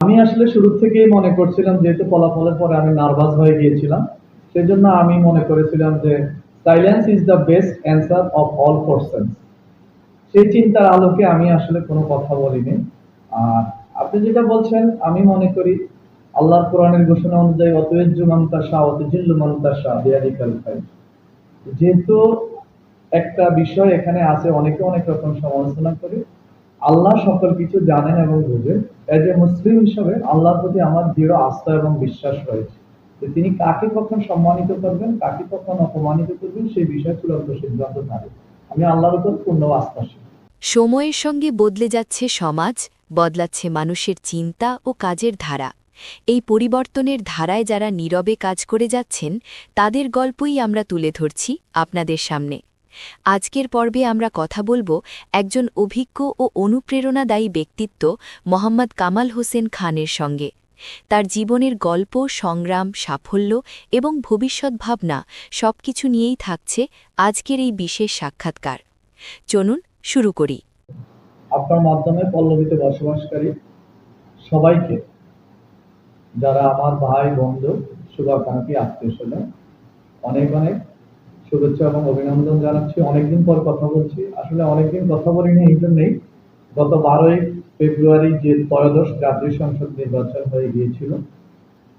আমি আসলে শুরু থেকেই মনে করছিলাম, যেহেতু ফলাফলের পরে আমি নার্ভাস হয়ে গিয়েছিলাম, সেজন্য আমি মনে করেছিলাম যে silence is the best answer of all questions. সেই চিন্তার আলোকে আমি আসলে কোনো কথা বলিনি। আর আপনি যেটা বলছেন, আমি মনে করি আল্লাহর কোরআনের ঘোষণা অনুযায়ী অতএজ্জু মান তাশা অতুজিল্লু মান তাশা বিয়াদিকাল খায়র। যেহেতু একটা বিষয় এখানে আছে, অনেকে অনেক রকম সমালোচনা করে। আল্লাহ সকল কিছু জানেন এবং বুঝেন। এজ এ মুসলিম হিসাবে আল্লাহর প্রতি আমার দৃঢ় আস্থা এবং বিশ্বাস রয়েছে যে তিনি কাকে কখন সম্মানিত করবেন, কাকে কখন অপমানিত করবেন, সেই বিষয়ে চূড়ান্ত সিদ্ধান্ত থাকে। আমি আল্লাহর উপর পূর্ণ আস্থাশীল। সময়ের সঙ্গে বদলে যাচ্ছে সমাজ, বদলাচ্ছে মানুষের চিন্তা ও কাজের ধারা। এই পরিবর্তনের ধারায় যারা নীরবে কাজ করে যাচ্ছেন, তাদের গল্পই আমরা তুলে ধরছি আপনাদের সামনে। আজকের পর্বে আমরা কথা বলবো একজন অভিজ্ঞ ও অনুপ্রেরণাদায়ী ব্যক্তিত্ব মোহাম্মদ কামাল হোসেন খানের সঙ্গে। তার জীবনের গল্প, সংগ্রাম, সাফল্য এবং ভবিষ্যৎ ভাবনা সবকিছু নিয়েই থাকছে আজকের এই বিশেষ সাক্ষাৎকার। চলুন শুরু করি। আপনার মাধ্যমে পল্লবীতে বসবাসকারী সবাইকে, যারা আমার ভাই বন্ধু, শুভাকাঙ্ক্ষী, আত্মীয় স্বজন, অনেক অনেক শুভেচ্ছা এবং অভিনন্দন জানাচ্ছি। অনেকদিন পর কথা বলছি। আসলে অনেকদিন কথা বলিনি এই জন্যেই, গত 12ই ফেব্রুয়ারি যে ত্রয়োদশ জাতীয় সংসদ নির্বাচন হয়ে গিয়েছিল,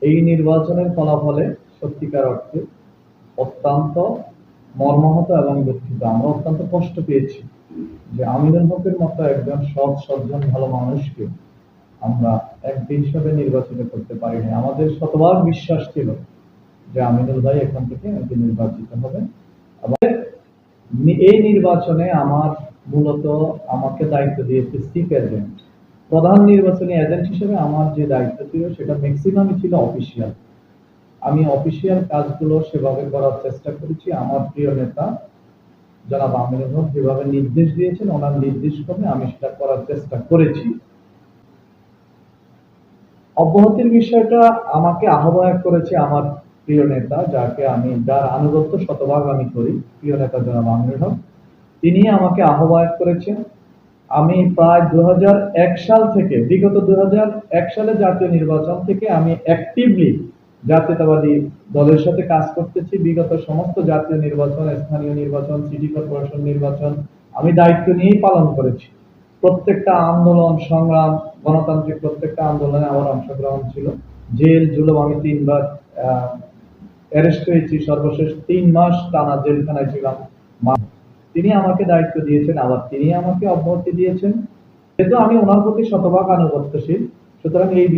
এই নির্বাচনের ফলাফলে সত্যিকার অর্থে অত্যন্ত মর্মাহত এবং দুঃখিত। আমরা অত্যন্ত কষ্ট পেয়েছি যে আমিনুল হকের মতো একজন সৎ সজ্জন ভালো মানুষকে আমরা এমপি হিসাবে নির্বাচিত করতে পারিনি। আমাদের শতভাগ বিশ্বাস ছিল যে আমিনুল ভাই এখান থেকে এমপি নির্বাচিত হবেন। এই নির্বাচনে মূলত আমাকে দায়িত্ব দিয়েছে চিফ এজেন্ট। প্রধান নির্বাচনী এজেন্ট হিসেবে আমার যে দায়িত্ব ছিল সেটা ম্যাক্সিমামই ছিল অফিসিয়াল। আমি অফিসিয়াল কাজগুলো সেভাবে করার চেষ্টা করেছি। আমার প্রিয় নেতা জনাব আমিনুল হক যেভাবে নির্দেশ দিয়েছেন, ওনার নির্দেশ ক্রমে আমি সেটা করার চেষ্টা করেছি। অব্যাহতির বিষয়টা আমাকে আহ্বায়ক করেছে আমার প্রিয় নেতা, যার আনুগত্য শতভাগ আমি করি, প্রিয় নেতা জনাব আমিনুল হক। তিনি আমাকে আহ্বায়ক করেছেন। আমি প্রায় 2001 সাল থেকে, বিগত 2001 সালে জাতীয় নির্বাচন থেকে আমি অ্যাক্টিভলি জাতীয়তাবাদী দলের সাথে কাজ করতেছি। বিগত সমস্ত জাতীয় নির্বাচন, স্থানীয় নির্বাচন, সিটি কর্পোরেশন নির্বাচন আমি দায়িত্ব নিয়েই পালন করেছি। প্রত্যেকটা আন্দোলন সংগ্রাম, গণতান্ত্রিক প্রত্যেকটা আন্দোলনে আমার অংশগ্রহণ ছিল। জেল জুলুম, আমি 3বার অ্যারেস্ট হয়েছি, সর্বশেষ 3 মাস টানা জেলখানায় ছিলাম। তিনি আমাকে দায়িত্ব দিয়েছেন, আবার তিনি আমাকে অব্যাহতি দিয়েছেন। যেহেতু আমি ওনার প্রতি শতভাগ আনুগত্যশীল, সুতরাং এই